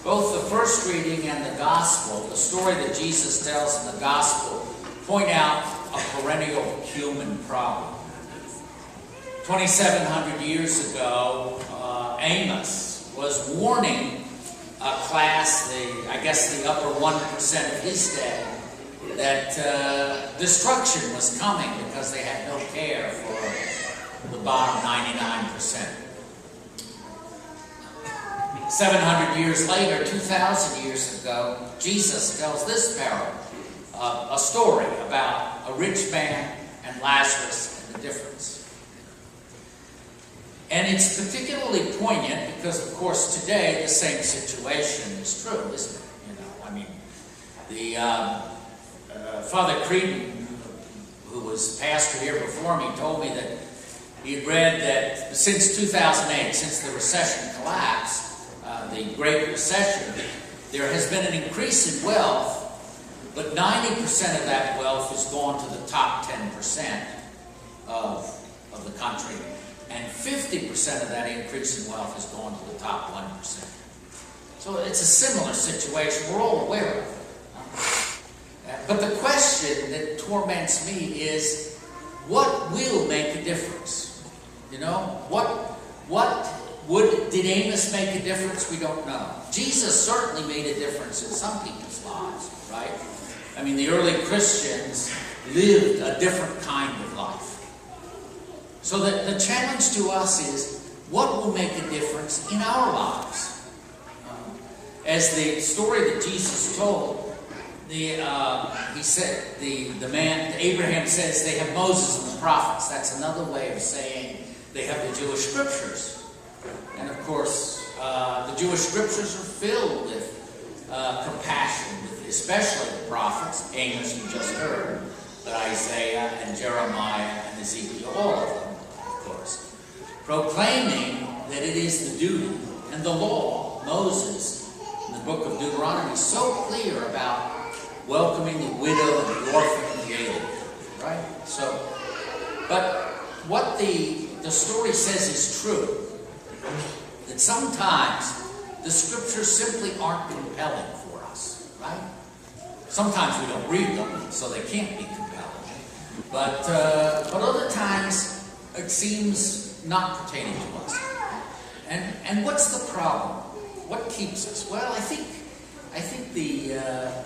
Both the first reading and the gospel, the story that Jesus tells in the gospel, point out a perennial human problem. 2,700 years ago, Amos was warning a class, I guess the upper 1% of his day, that destruction was coming because they had no care for the bottom 99%. 700 years later, 2,000 years ago, Jesus tells this parable, a story about a rich man and Lazarus and the difference. And it's particularly poignant because, of course, today the same situation is true, isn't it? I mean, the Father Creedon, who was pastor here before me, told me that he had read that since 2008, since the recession collapsed, the Great Recession, there has been an increase in wealth, but 90% of that wealth has gone to the top 10% of the country, and 50% of that increase in wealth has gone to the top 1%. So it's a similar situation. We're all aware of it. But the question that torments me is, what will make a difference? Did Amos make a difference? We don't know. Jesus certainly made a difference in some people's lives, right? I mean, the early Christians lived a different kind of life. So the challenge to us is, what will make a difference in our lives? As the story that Jesus told, he said, Abraham says they have Moses and the prophets. That's another way of saying they have the Jewish scriptures. And of course, the Jewish scriptures are filled with compassion, especially the prophets, Amos you just heard, but Isaiah and Jeremiah and Ezekiel, all of them, of course, proclaiming that it is the duty and the law, Moses, in the book of Deuteronomy, so clear about welcoming the widow and the orphan and the alien, right? So, but what the story says is true. That sometimes the scriptures simply aren't compelling for us, right? Sometimes we don't read them, so they can't be compelling. But other times it seems not pertaining to us. And what's the problem? What keeps us? Well, I think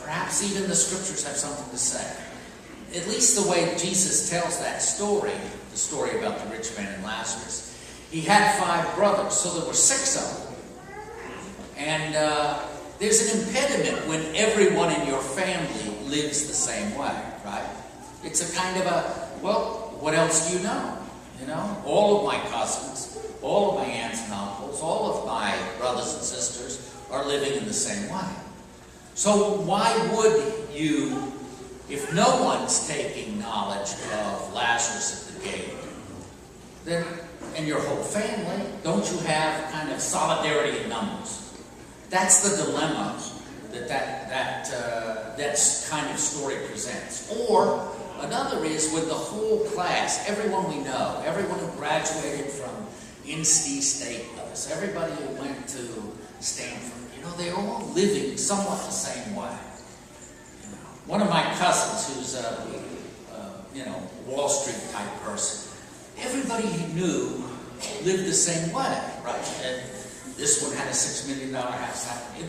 perhaps even the scriptures have something to say. At least the way Jesus tells that story, the story about the rich man and Lazarus. He had 5 brothers, so there were 6 of them. And there's an impediment when everyone in your family lives the same way, right? It's a kind of what else do you know? All of my cousins, all of my aunts and uncles, all of my brothers and sisters are living in the same way. So why would you, if no one's taking knowledge of Lazarus at the gate, then, and your whole family, don't you have kind of solidarity in numbers? That's the dilemma that kind of story presents. Or another is with the whole class, everyone we know, everyone who graduated from NC State with us, everybody who went to Stanford, they're all living somewhat the same way. One of my cousins, who's a Wall Street type person, everybody he knew lived the same way, right? And this one had a $6 million house. It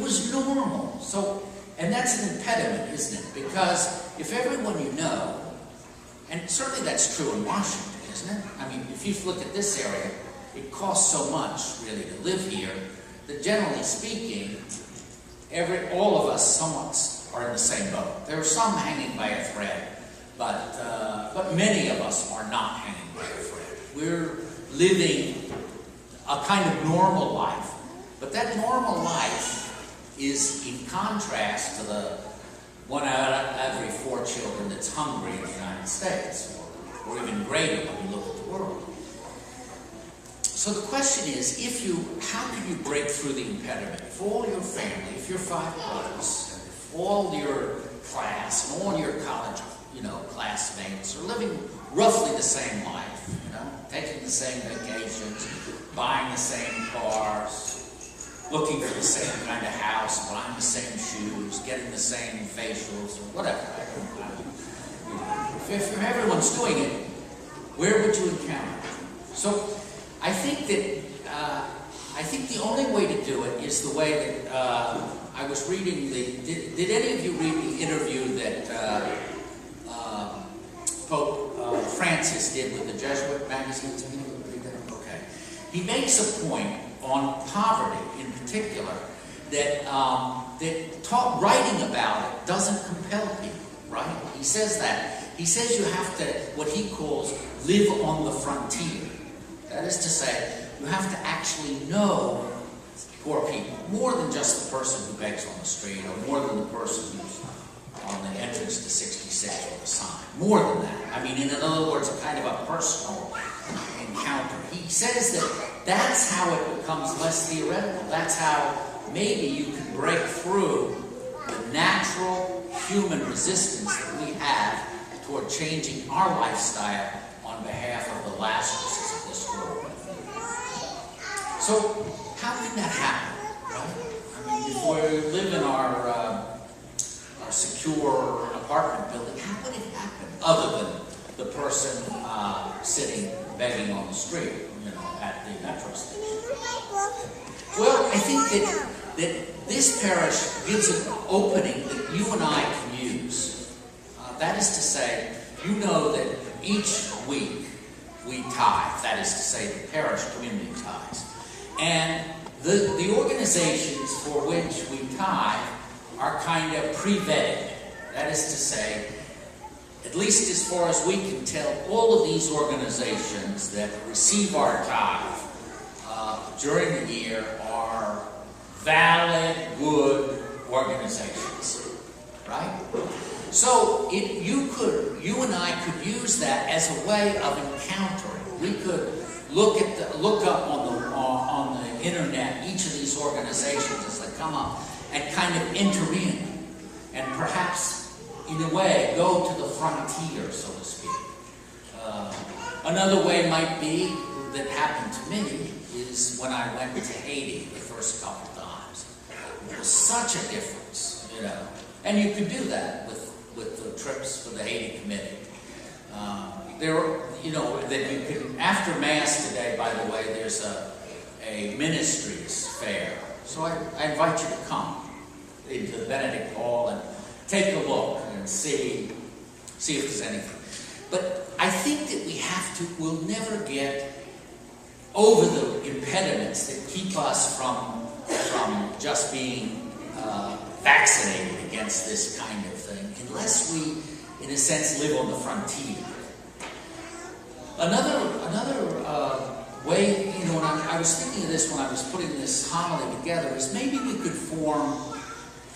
was normal. So, and that's an impediment, isn't it? Because if everyone you know, and certainly that's true in Washington, isn't it? I mean, if you look at this area, it costs so much really to live here that generally speaking, all of us somewhat are in the same boat. There are some hanging by a thread. But many of us are not hanging by a thread. We're living a kind of normal life. But that normal life is in contrast to the 1 out of every 4 children that's hungry in the United States, or even greater when you look at the world. So the question is, how can you break through the impediment? If all your family, if your 5 brothers, if all your class, and all your college classmates are living roughly the same life, taking the same vacations, buying the same cars, looking for the same kind of house, buying the same shoes, getting the same facials, or whatever. If everyone's doing it, where would you encounter it? So I think that the only way to do it is the way that I was reading did any of you read the interview that Pope Francis did with the Jesuit magazine? Did anyone read that? Okay. He makes a point on poverty in particular that writing about it doesn't compel people, right? He says that. He says you have to, what he calls, live on the frontier. That is to say, you have to actually know poor people, more than just the person who begs on the street, or more than the person who's on the entrance to 66 with a sign. More than that. I mean, in other words, a kind of a personal encounter. He says that that's how it becomes less theoretical. That's how maybe you can break through the natural human resistance that we have toward changing our lifestyle on behalf of the Lazaruses of this world. So, how can that happen, right? I mean, if we live in our secure apartment building, how would it happen other than the person sitting begging on the street, at the metro station? Well, I think that this parish gives an opening that you and I can use. That is to say, you know that each week we tithe. That is to say, the parish community tithes. And the organizations for which we tithe are kind of pre-vetted. That is to say, at least as far as we can tell, all of these organizations that receive our tithe during the year are valid, good organizations, right? So you and I could use that as a way of encountering. We could look up on the internet each of these organizations as they come up and kind of enter in, and perhaps in a way go to the frontier, so to speak. Another way might be that happened to me is when I went to Haiti the first couple times. There was such a difference, and you could do that with the trips for the Haiti committee. That you can, after Mass today, by the way, there's a ministries fair. So I invite you to come into the Benedict Hall and take a look and see if there's anything. But I think that we'll never get over the impediments that keep us from just being vaccinated against this kind of thing, unless we, in a sense, live on the frontier. Another way, when I was thinking of this when I was putting this homily together, is maybe we could form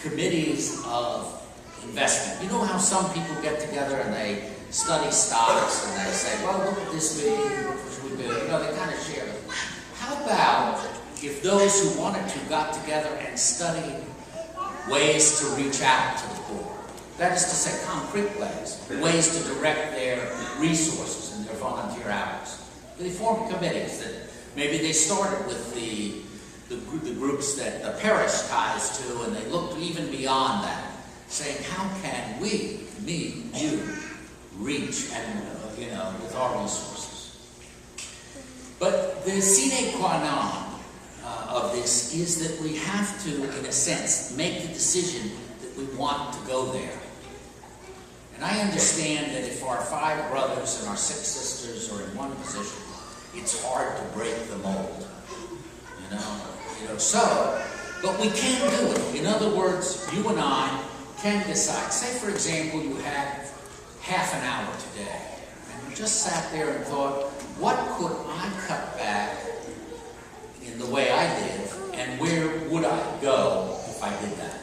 committees of investment. You know how some people get together and they study stocks and they say, well, look at this big, which would be, they kind of share it. How about if those who wanted to got together and studied ways to reach out to the poor? That is to say, concrete ways to direct their resources and their volunteer hours. They formed committees that maybe they started with the groups that the parish ties to, and they looked even beyond that, saying, how can we, me, you, reach and with our resources? But the sine qua non of this is that we have to, in a sense, make the decision that we want to go there. And I understand that if our 5 brothers and our 6 sisters are in one position, it's hard to break the mold. But we can do it. In other words, you and I can decide. Say, for example, you had half an hour today, and you just sat there and thought, what could I cut back in the way I live, and where would I go if I did that?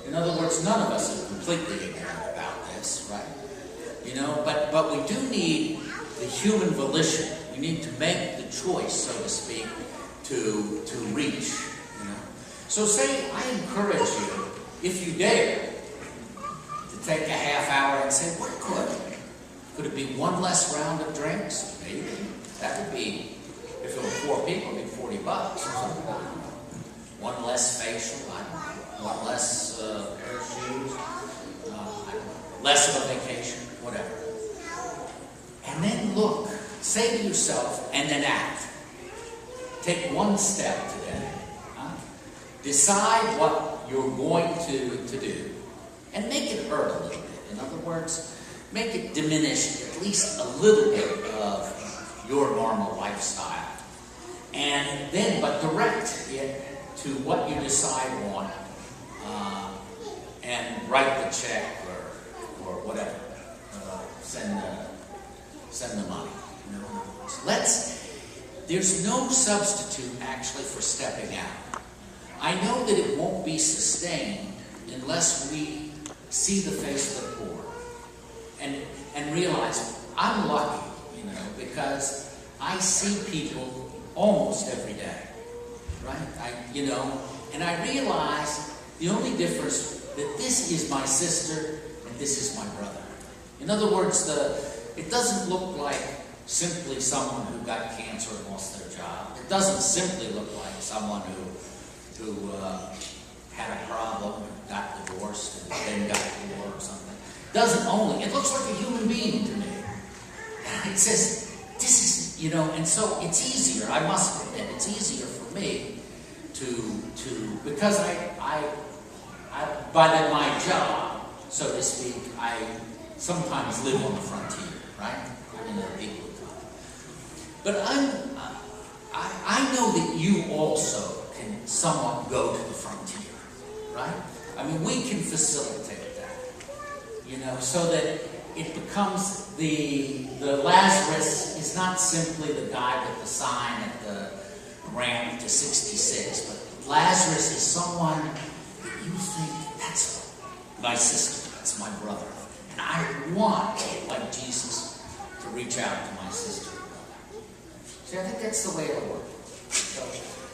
In other words, none of us are completely ignorant about this, right? But we do need the human volition. We need to make the choice, so to speak, to reach. So say I encourage you, if you dare, to take a half hour and say, what could it be? One less round of drinks? Maybe. That would be If it were 4 people, it'd be $40 or something. One less facial, I don't know. One less pair of shoes, I don't know. Less of a vacation, whatever. And then look, say to yourself, and then act. Take one step today. Decide what you're going to do. And make it hurt a little bit. In other words, make it diminish at least a little bit of your normal lifestyle. And then, but direct it to what you decide on, and write the check or whatever. Send the money. You know? There's no substitute actually for stepping out. I know that it won't be sustained unless we see the face of the poor and realize I'm lucky, you know, because I see people almost every day, right? And I realize the only difference that this is my sister and this is my brother. In other words, it doesn't look like simply someone who got cancer and lost their job. It doesn't simply look like someone who had a problem, got divorced, and then got poor or something. It looks like a human being to me. It says, this is, you know, and so it's easier, I must admit, it's easier for me because by my job, so to speak, I sometimes live on the frontier, right? I'm in a big town. But I know that you also can somewhat go to the frontier, right? I mean, we can facilitate that, you know, so that it becomes the Lazarus is not simply the guy with the sign at the ramp to 66, but Lazarus is someone that you think, that's my sister, that's my brother. And I want, like Jesus, to reach out to my sister and brother. See, I think that's the way it'll work. So,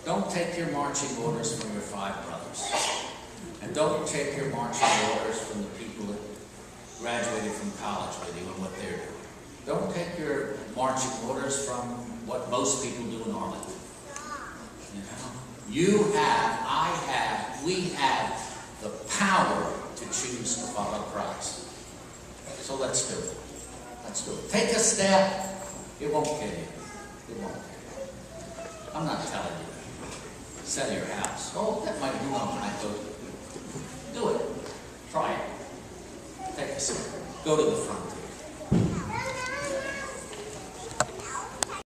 don't take your marching orders from your 5 brothers. And don't take your marching orders from the people that graduated from college with you and what they're doing. Don't take your marching orders from what most people do in Arlington. You know? You have, I have, we have the power to choose to follow Christ. So let's do it. Let's do it. Take a step. It won't kill you. It won't kill you. I'm not telling you. Sell your house. Oh, that might be long. Do it. Try it. Take a step. Go to the front.